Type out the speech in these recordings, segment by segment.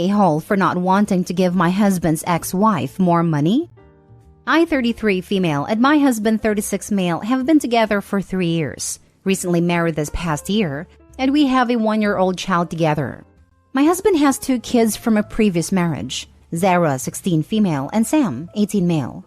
a-hole for not wanting to give my husband's ex-wife more money? I, 33 female, and my husband, 36 male, have been together for 3 years, recently married this past year, and we have a 1-year-old child together. My husband has 2 kids from a previous marriage, Zara, 16 female, and Sam, 18 male.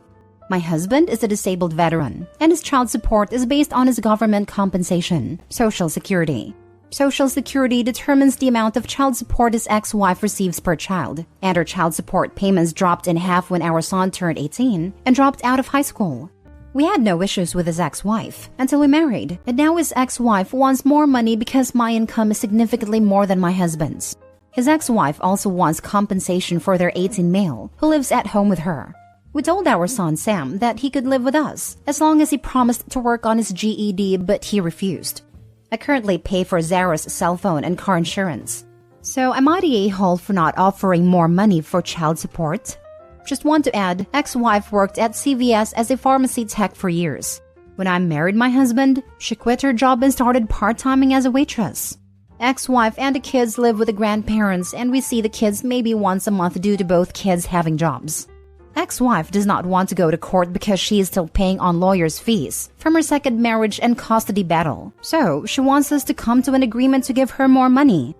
My husband is a disabled veteran, and his child support is based on his government compensation, Social Security. Social Security determines the amount of child support his ex-wife receives per child, and her child support payments dropped in half when our son turned 18 and dropped out of high school. We had no issues with his ex-wife until we married, and now his ex-wife wants more money because my income is significantly more than my husband's. His ex-wife also wants compensation for their 18 male who lives at home with her. We told our son Sam that he could live with us as long as he promised to work on his GED, but he refused. I currently pay for Zara's cell phone and car insurance. So am I the a-hole for not offering more money for child support? Just want to add, ex-wife worked at CVS as a pharmacy tech for years. When I married my husband, she quit her job and started part-timing as a waitress. Ex-wife and the kids live with the grandparents, and we see the kids maybe once a month due to both kids having jobs. Ex-wife does not want to go to court because she is still paying on lawyers' fees from her second marriage and custody battle. So she wants us to come to an agreement to give her more money.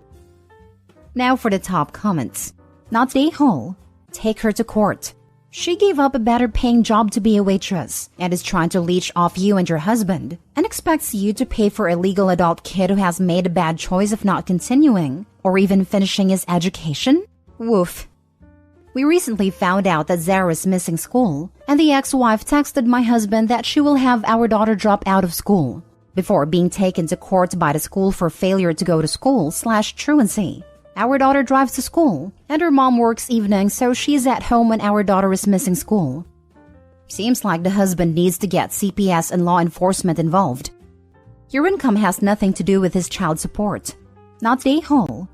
Now for the top comments. Not the a-hole. Take her to court. She gave up a better paying job to be a waitress and is trying to leech off you and your husband and expects you to pay for a legal adult kid who has made a bad choice of not continuing or even finishing his education? Woof. We recently found out that Zara is missing school, and the ex-wife texted my husband that she will have our daughter drop out of school before being taken to court by the school for failure to go to school/truancy. Our daughter drives to school, and her mom works evenings, so she's at home when our daughter is missing school. Seems like the husband needs to get CPS and law enforcement involved. Your income has nothing to do with his child support. Not the a-hole.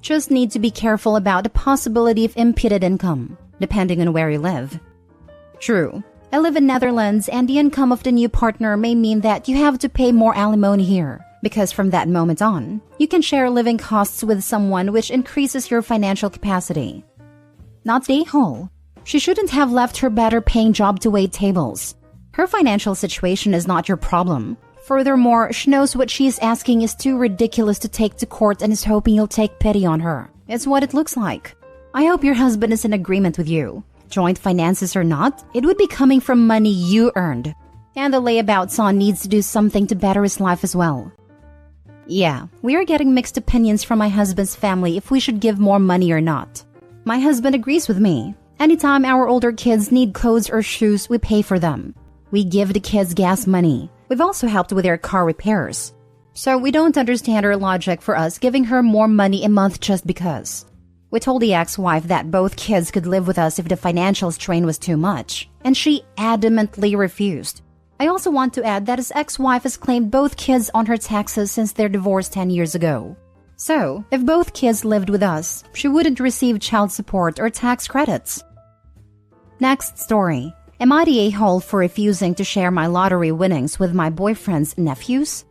Just need to be careful about the possibility of imputed income, depending on where you live. True, I live in Netherlands, and the income of the new partner may mean that you have to pay more alimony here, because from that moment on, you can share living costs with someone, which increases your financial capacity. Not the a-hole. She shouldn't have left her better paying job to wait tables. Her financial situation is not your problem. Furthermore, she knows what she is asking is too ridiculous to take to court and is hoping you'll take pity on her. It's what it looks like. I hope your husband is in agreement with you. Joint finances or not, it would be coming from money you earned. And the layabout son needs to do something to better his life as well. Yeah, we are getting mixed opinions from my husband's family if we should give more money or not. My husband agrees with me. Anytime our older kids need clothes or shoes, we pay for them. We give the kids gas money. We've also helped with their car repairs. So we don't understand her logic for us giving her more money a month just because. We told the ex-wife that both kids could live with us if the financial strain was too much, and she adamantly refused. I also want to add that his ex-wife has claimed both kids on her taxes since their divorce 10 years ago. So, if both kids lived with us, she wouldn't receive child support or tax credits. Next story. Am I the a-hole for refusing to share my lottery winnings with my boyfriend's nephews?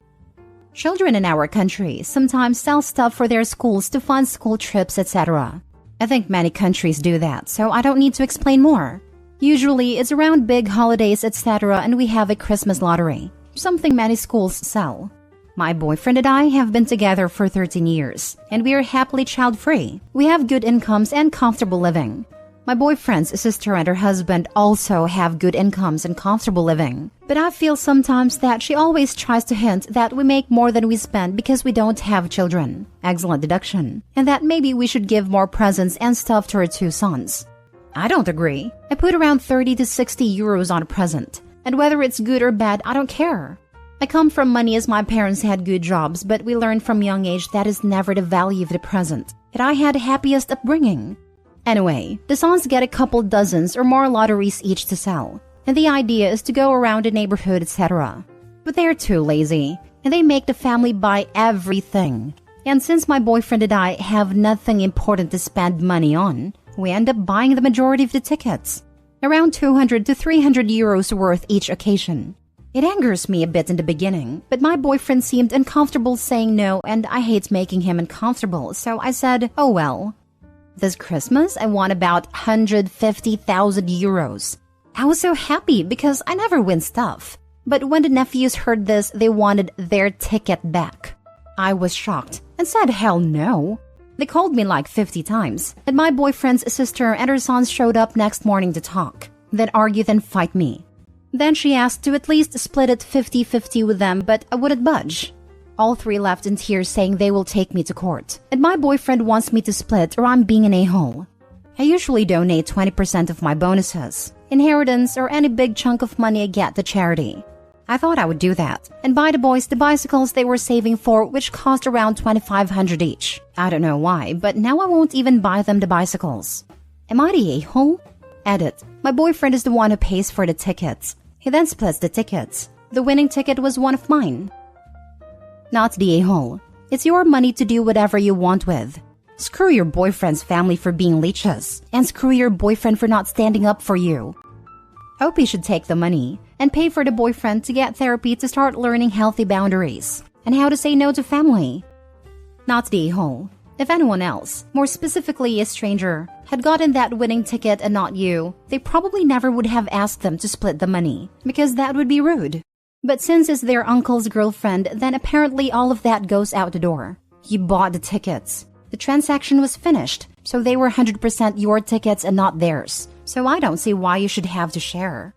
Children in our country sometimes sell stuff for their schools to fund school trips, etc. I think many countries do that, so I don't need to explain more. Usually, it's around big holidays, etc., and we have a Christmas lottery, something many schools sell. My boyfriend and I have been together for 13 years, and we are happily child-free. We have good incomes and comfortable living. My boyfriend's sister and her husband also have good incomes and comfortable living. But I feel sometimes that she always tries to hint that we make more than we spend because we don't have children. Excellent deduction. And that maybe we should give more presents and stuff to her 2 sons. I don't agree. I put around 30 to 60 euros on a present. And whether it's good or bad, I don't care. I come from money as my parents had good jobs, but we learned from young age that is never the value of the present. And I had the happiest upbringing. Anyway, the sons get a couple dozens or more lotteries each to sell, and the idea is to go around the neighborhood, etc. But they're too lazy, and they make the family buy everything. And since my boyfriend and I have nothing important to spend money on, we end up buying the majority of the tickets, around 200 to 300 euros worth each occasion. It angers me a bit in the beginning, but my boyfriend seemed uncomfortable saying no, and I hate making him uncomfortable, so I said, oh well. This Christmas, I won about 150,000 euros. I was so happy because I never win stuff. But when the nephews heard this, they wanted their ticket back. I was shocked and said hell no. They called me like 50 times, and my boyfriend's sister and her sons showed up next morning to talk, then argue, then fight me. Then she asked to at least split it 50-50 with them, but I wouldn't budge. All three left in tears saying they will take me to court, and my boyfriend wants me to split or I'm being an a-hole. I usually donate 20% of my bonuses, inheritance, or any big chunk of money I get to charity. I thought I would do that and buy the boys the bicycles they were saving for, which cost around 2,500 each. I don't know why, but now I won't even buy them the bicycles. Am I the a-hole? Edit. My boyfriend is the one who pays for the tickets. He then splits the tickets. The winning ticket was one of mine. Not the a-hole. It's your money to do whatever you want with. Screw your boyfriend's family for being leeches, and screw your boyfriend for not standing up for you. Hope he should take the money and pay for the boyfriend to get therapy to start learning healthy boundaries and how to say no to family. Not the a-hole. If anyone else, more specifically a stranger, had gotten that winning ticket and not you, they probably never would have asked them to split the money, because that would be rude. But since it's their uncle's girlfriend, then apparently all of that goes out the door. You bought the tickets. The transaction was finished, so they were 100% your tickets and not theirs. So I don't see why you should have to share.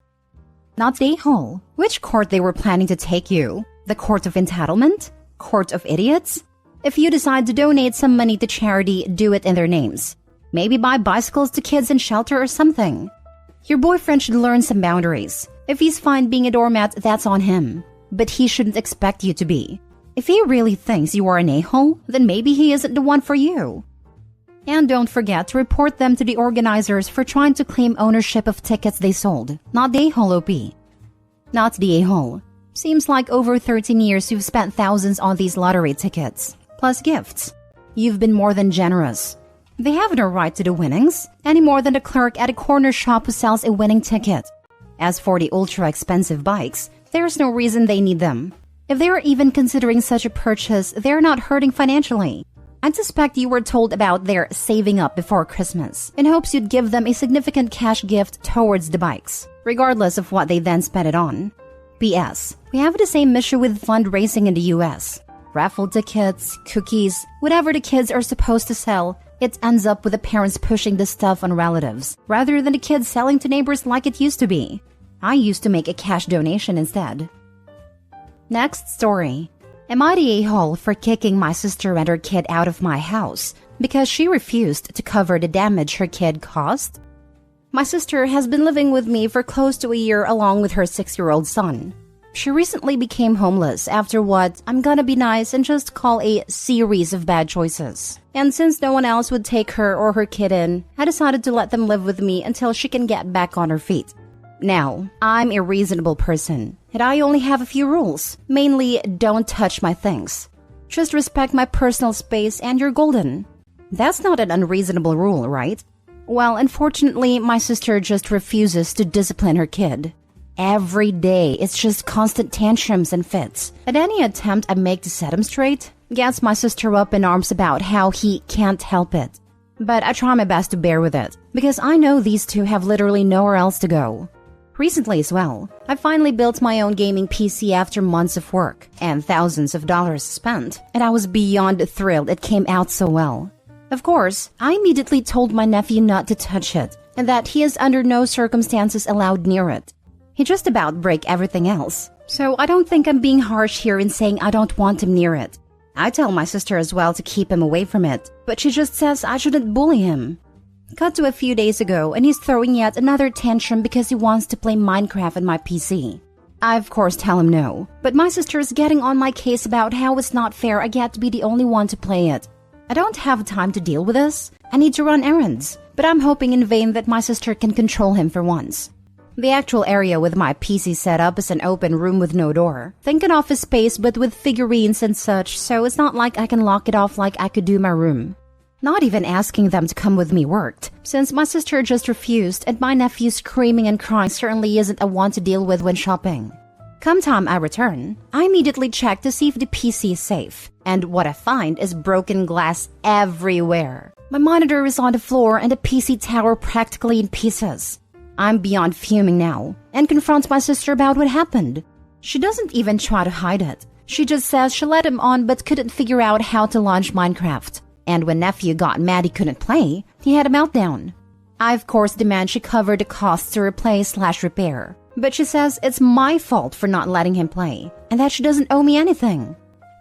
Not the a-hole. Which court they were planning to take you? The court of entitlement? Court of idiots? If you decide to donate some money to charity, do it in their names. Maybe buy bicycles to kids in shelter or something. Your boyfriend should learn some boundaries. If he's fine being a doormat, that's on him. But he shouldn't expect you to be. If he really thinks you are an a-hole, then maybe he isn't the one for you. And don't forget to report them to the organizers for trying to claim ownership of tickets they sold. Not the a-hole OP. Not the a-hole. Seems like over 13 years you've spent thousands on these lottery tickets, plus gifts. You've been more than generous. They have no right to the winnings, any more than the clerk at a corner shop who sells a winning ticket. As for the ultra-expensive bikes, there's no reason they need them. If they are even considering such a purchase, they're not hurting financially. I'd suspect you were told about their saving up before Christmas in hopes you'd give them a significant cash gift towards the bikes, regardless of what they then spent it on. P.S. We have the same issue with fundraising in the US. Raffle tickets, cookies, whatever the kids are supposed to sell, it ends up with the parents pushing the stuff on relatives, rather than the kids selling to neighbors like it used to be. I used to make a cash donation instead. Next story. Am I the a-hole for kicking my sister and her kid out of my house because she refused to cover the damage her kid caused? My sister has been living with me for close to a year along with her 6-year-old son. She recently became homeless after what I'm gonna be nice and just call a series of bad choices. And since no one else would take her or her kid in, I decided to let them live with me until she can get back on her feet. Now, I'm a reasonable person, and I only have a few rules. Mainly, don't touch my things. Just respect my personal space and you're golden. That's not an unreasonable rule, right? Well, unfortunately, my sister just refuses to discipline her kid. Every day, it's just constant tantrums and fits. And any attempt I make to set him straight gets my sister up in arms about how he can't help it. But I try my best to bear with it, because I know these two have literally nowhere else to go. Recently as well, I finally built my own gaming PC after months of work and thousands of dollars spent, and I was beyond thrilled it came out so well. Of course, I immediately told my nephew not to touch it, and that he is under no circumstances allowed near it. He just about break everything else, so I don't think I'm being harsh here in saying I don't want him near it. I tell my sister as well to keep him away from it, but she just says I shouldn't bully him. Cut to a few days ago, and he's throwing yet another tantrum because he wants to play Minecraft on my PC. I of course tell him no, but my sister is getting on my case about how it's not fair I get to be the only one to play it. I don't have time to deal with this. I need to run errands, but I'm hoping in vain that my sister can control him for once. The actual area with my PC set up is an open room with no door. Think an office space but with figurines and such, so it's not like I can lock it off like I could do my room. Not even asking them to come with me worked, since my sister just refused and my nephew screaming and crying certainly isn't a one to deal with when shopping. Come time I return, I immediately check to see if the PC is safe, and what I find is broken glass everywhere. My monitor is on the floor and the PC tower practically in pieces. I'm beyond fuming now and confronts my sister about what happened. She doesn't even try to hide it. She just says she let him on but couldn't figure out how to launch Minecraft. And when nephew got mad he couldn't play, he had a meltdown. I of course demand she cover the costs to replace/repair. But she says it's my fault for not letting him play and that she doesn't owe me anything.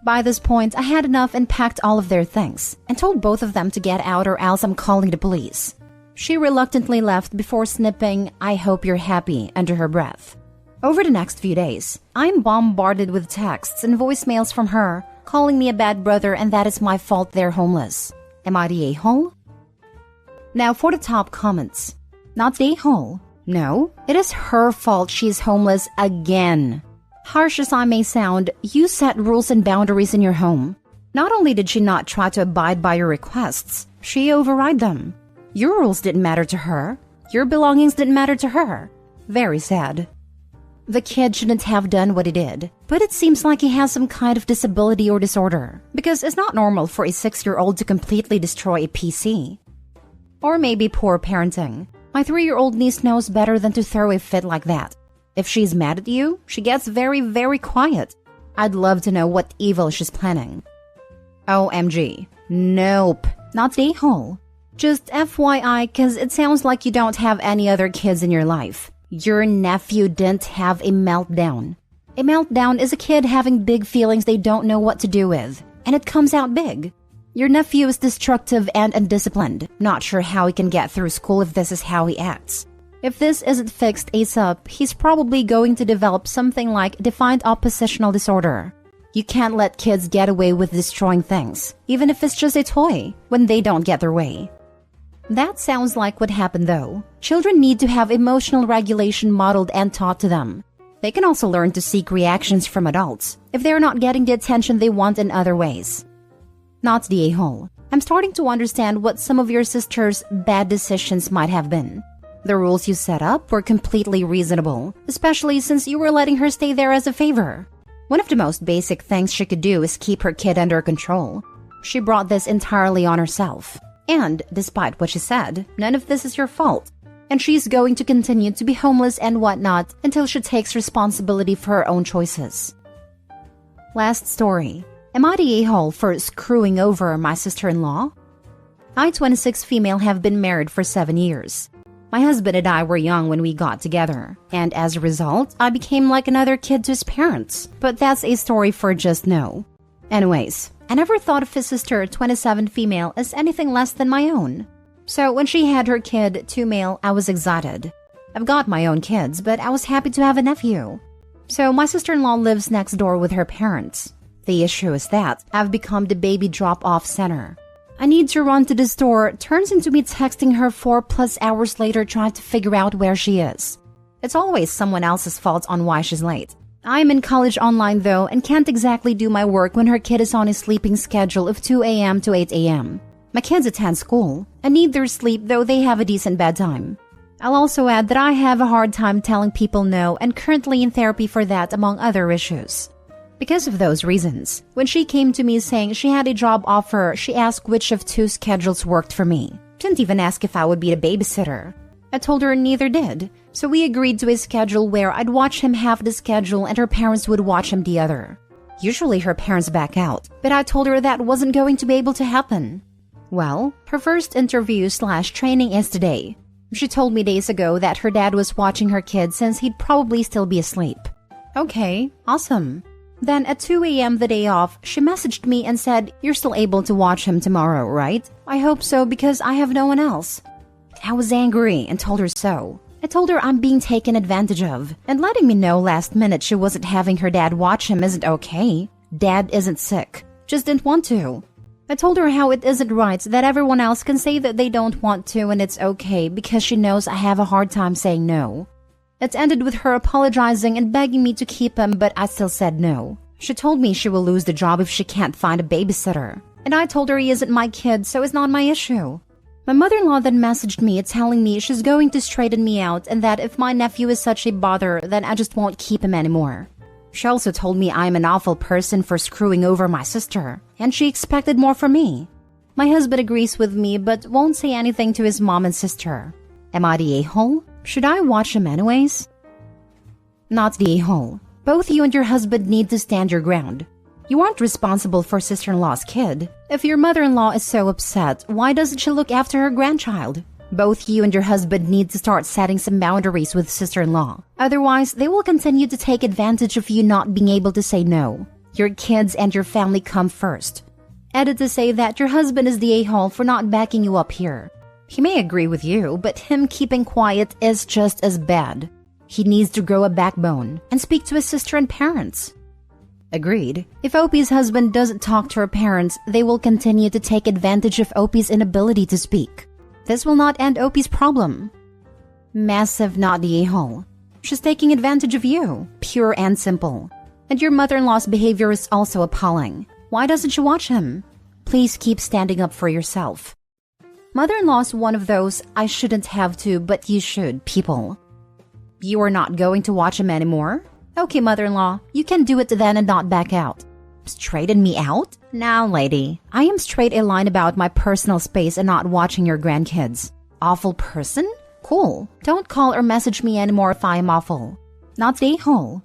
By this point, I had enough and packed all of their things and told both of them to get out or else I'm calling the police. She reluctantly left before snipping, "I hope you're happy," under her breath. Over the next few days, I'm bombarded with texts and voicemails from her, calling me a bad brother and that it's my fault they're homeless. Am I the a-hole? Now for the top comments. Not the a-hole. No, it is her fault she's homeless again. Harsh as I may sound, you set rules and boundaries in your home. Not only did she not try to abide by your requests, she override them. Your rules didn't matter to her. Your belongings didn't matter to her. Very sad. The kid shouldn't have done what he did, but it seems like he has some kind of disability or disorder, because it's not normal for a 6-year-old to completely destroy a PC. Or maybe poor parenting. My 3-year-old niece knows better than to throw a fit like that. If she's mad at you, she gets very, very quiet. I'd love to know what evil she's planning. OMG. Nope. Not the a-hole. Just FYI, cause it sounds like you don't have any other kids in your life. Your nephew didn't have a meltdown. A meltdown is a kid having big feelings they don't know what to do with, and it comes out big. Your nephew is destructive and undisciplined. Not sure how he can get through school if this is how he acts. If this isn't fixed ASAP, he's probably going to develop something like defiant oppositional disorder. You can't let kids get away with destroying things, even if it's just a toy, when they don't get their way. That sounds like what happened though. Children need to have emotional regulation modeled and taught to them. They can also learn to seek reactions from adults if they're not getting the attention they want in other ways. Not the a-hole. I'm starting to understand what some of your sister's bad decisions might have been. The rules you set up were completely reasonable, especially since you were letting her stay there as a favor. One of the most basic things she could do is keep her kid under control. She brought this entirely on herself. And, despite what she said, none of this is your fault. And she's going to continue to be homeless and whatnot until she takes responsibility for her own choices. Last story. Am I the a-hole for screwing over my sister-in-law? I, 26 female, have been married for 7 years. My husband and I were young when we got together, and as a result, I became like another kid to his parents. But that's a story for just now. Anyways, I never thought of his sister, 27 female, as anything less than my own. So when she had her kid, 2 male, I was excited. I've got my own kids, but I was happy to have a nephew. So my sister-in-law lives next door with her parents. The issue is that I've become the baby drop-off center. I need to run to the store turns into me texting her 4+ hours later trying to figure out where she is. It's always someone else's fault on why she's late. I'm in college online though and can't exactly do my work when her kid is on a sleeping schedule of 2 a.m. to 8 a.m. My kids attend school and need their sleep though they have a decent bedtime. I'll also add that I have a hard time telling people no and currently in therapy for that among other issues. Because of those reasons, when she came to me saying she had a job offer, she asked which of 2 schedules worked for me. Didn't even ask if I would be the babysitter. I told her neither did, so we agreed to a schedule where I'd watch him half the schedule and her parents would watch him the other. Usually her parents back out, but I told her that wasn't going to be able to happen. Well, her first interview/training is today. She told me days ago that her dad was watching her kid since he'd probably still be asleep. Okay, awesome. Then at 2 a.m. the day off, she messaged me and said, "You're still able to watch him tomorrow, right?" I hope so because I have no one else. I was angry and told her so. I told her I'm being taken advantage of, and letting me know last minute she wasn't having her dad watch him isn't okay. Dad isn't sick, just didn't want to. I told her how it isn't right that everyone else can say that they don't want to and it's okay because she knows I have a hard time saying no. It ended with her apologizing and begging me to keep him, but I still said no. She told me she will lose the job if she can't find a babysitter. And I told her he isn't my kid, so it's not my issue. My mother-in-law then messaged me telling me she's going to straighten me out and that if my nephew is such a bother, then I just won't keep him anymore. She also told me I'm an awful person for screwing over my sister, and she expected more from me. My husband agrees with me but won't say anything to his mom and sister. Am I the a-hole? Should I watch him anyways? Not the a-hole. Both you and your husband need to stand your ground. You aren't responsible for sister-in-law's kid. If your mother-in-law is so upset, why doesn't she look after her grandchild? Both you and your husband need to start setting some boundaries with sister-in-law. Otherwise, they will continue to take advantage of you not being able to say no. Your kids and your family come first. Added to say that your husband is the a-hole for not backing you up here. He may agree with you, but him keeping quiet is just as bad. He needs to grow a backbone and speak to his sister and parents. Agreed. If Opie's husband doesn't talk to her parents, they will continue to take advantage of Opie's inability to speak. This will not end Opie's problem. Massive not the a-hole. She's taking advantage of you, pure and simple. And your mother-in-law's behavior is also appalling. Why doesn't she watch him? Please keep standing up for yourself. Mother-in-law's one of those I shouldn't have to, but you should people. You are not going to watch him anymore? Okay, mother-in-law, you can do it then and not back out. Straighten me out? Now, lady, I am straight a line about my personal space and not watching your grandkids. Awful person? Cool. Don't call or message me anymore if I am awful. Not the a-hole.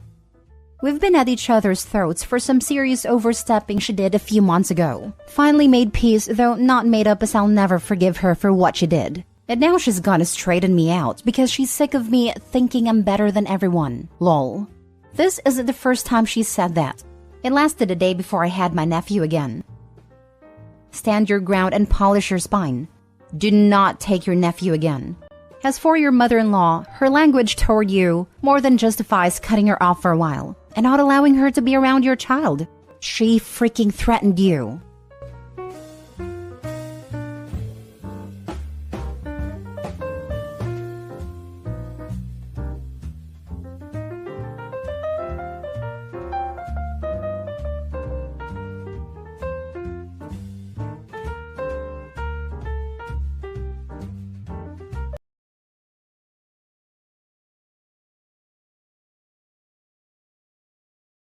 We've been at each other's throats for some serious overstepping she did a few months ago. Finally made peace, though not made up, as I'll never forgive her for what she did. And now she's gonna straighten me out because she's sick of me thinking I'm better than everyone. Lol. This isn't the first time she's said that. It lasted a day before I had my nephew again. Stand your ground and polish your spine. Do not take your nephew again. As for your mother-in-law, her language toward you more than justifies cutting her off for a while and not allowing her to be around your child. She freaking threatened you.